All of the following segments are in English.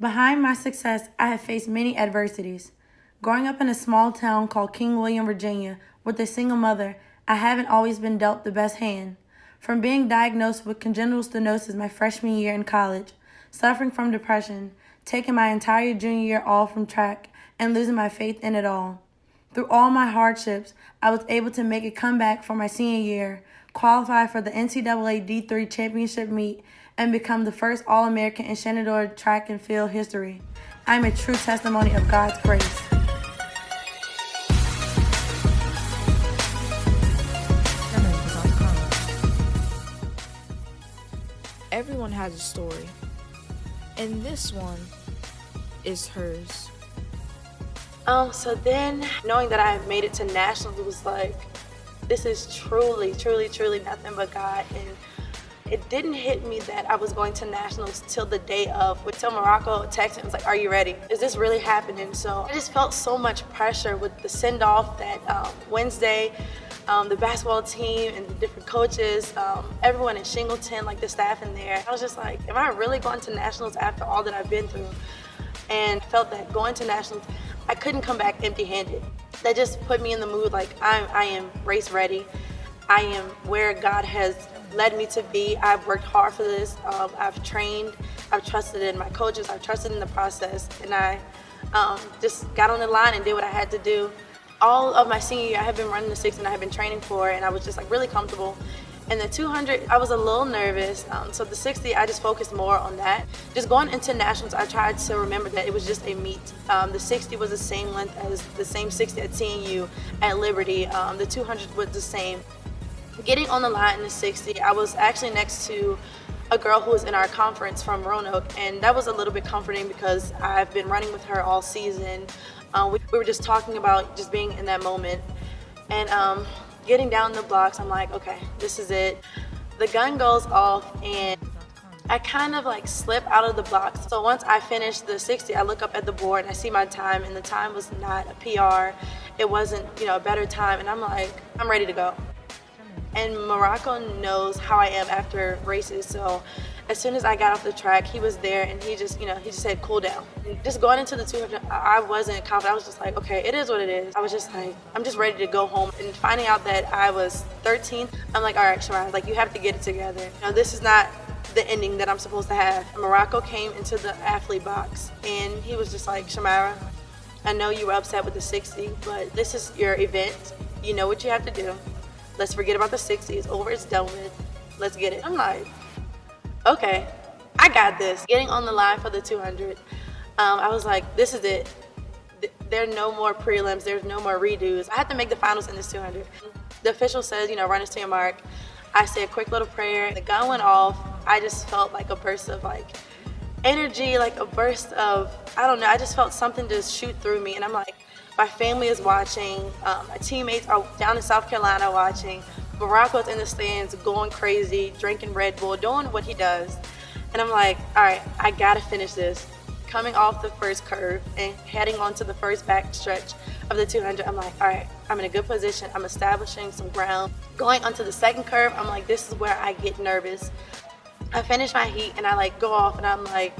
Behind my success, I have faced many adversities. Growing up in a small town called King William, Virginia, with a single mother, I haven't always been dealt the best hand. From being diagnosed with congenital stenosis my freshman year in college, suffering from depression, taking my entire junior year off from track, and losing my faith in it all. Through all my hardships, I was able to make a comeback for my senior year, qualify for the NCAA D3 championship meet, and become the first All-American in Shenandoah track and field history. I am a true testimony of God's grace. Everyone has a story, and this one is hers. So then, knowing that I had made it to nationals, it was like, this is truly nothing but God. And it didn't hit me that I was going to nationals till the day of. Until Morocco texted me, it was like, are you ready? Is this really happening? So I just felt so much pressure with the send-off that Wednesday, the basketball team and the different coaches, everyone in Shingleton, like the staff in there. I was just like, am I really going to nationals after all that I've been through? And felt that going to nationals, I couldn't come back empty-handed. That just put me in the mood like I am race ready. I am where God has led me to be. I've worked hard for this. I've trained. I've trusted in my coaches. I've trusted in the process. And I just got on the line and did what I had to do. All of my senior year, I have been running the 60 and I have been training for it, and I was just like really comfortable. And the 200, I was a little nervous. So the 60, I just focused more on that. Just going into nationals, I tried to remember that it was just a meet. The 60 was the same length as the same 60 at CNU, at Liberty. The 200 was the same. Getting on the line in the 60, I was actually next to a girl who was in our conference from Roanoke, and that was a little bit comforting because I've been running with her all season. We were just talking about just being in that moment. And getting down the blocks, I'm like, okay, this is it. The gun goes off and I kind of like slip out of the blocks. So once I finish the 60, I look up at the board and I see my time, and the time was not a PR. It wasn't, a better time. And I'm like, I'm ready to go. And Morocco knows how I am after races. So as soon as I got off the track, he was there and he just said, cool down. And just going into the 200, I wasn't confident. I was just like, okay, it is what it is. I was just like, I'm just ready to go home. And finding out that I was 13th, I'm like, all right, Shamyra, like you have to get it together. This is not the ending that I'm supposed to have. Morocco came into the athlete box and he was just like, Shamyra, I know you were upset with the 60, but this is your event. You know what you have to do. Let's forget about the 60. It's over, it's done with. Let's get it. I'm like, okay, I got this. Getting on the line for the 200, I was like, this is it. There are no more prelims. There's no more redos. I had to make the finals in this 200. The official says, run us to your mark. I say a quick little prayer. The gun went off. I just felt like a burst of energy, like a burst of, I don't know. I just felt something just shoot through me. And I'm like, my family is watching. My teammates are down in South Carolina watching. Morocco's in the stands going crazy, drinking Red Bull, doing what he does. And I'm like, all right, I gotta finish this. Coming off the first curve and heading onto the first back stretch of the 200, I'm like, all right, I'm in a good position. I'm establishing some ground. Going onto the second curve, I'm like, this is where I get nervous. I finish my heat and I go off and I'm like,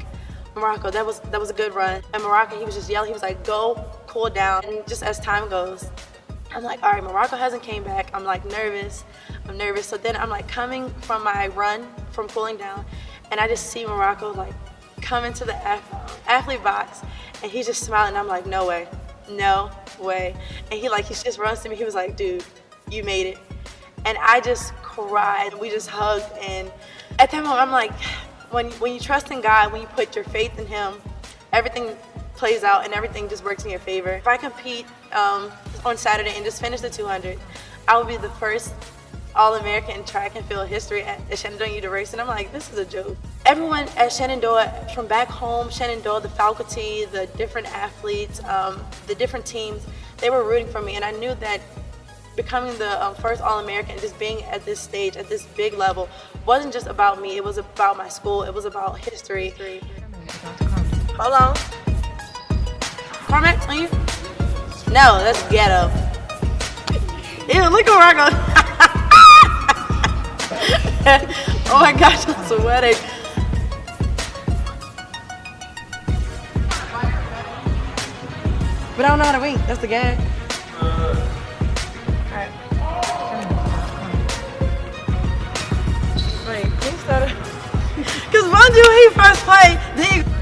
Morocco, that was a good run. And Morocco, he was just yelling. He was like, go, cool down. And just as time goes, I'm like, all right, Morocco hasn't came back. I'm nervous. I'm nervous. So then I'm coming from my run from cooling down, and I just see Morocco come into the athlete box, and he's just smiling. I'm like, no way, no way. And he just runs to me. He was like, dude, you made it. And I just cried. We just hugged. And at that moment, I'm like, when you trust in God, when you put your faith in Him, everything plays out and everything just works in your favor. If I compete on Saturday and just finish the 200, I will be the first All-American in track and field history at Shenandoah University. And I'm like, this is a joke. Everyone at Shenandoah, from back home, Shenandoah, the faculty, the different athletes, the different teams, they were rooting for me. And I knew that becoming the first All-American and just being at this stage, at this big level, wasn't just about me. It was about my school. It was about history. Hold on. Carmax, on you? No, that's ghetto. Ew, look where I go. Oh my gosh, I'm sweating. But I don't know how to wink. That's the gag. Alright. Wait, can you start it? Because once you he first play, then you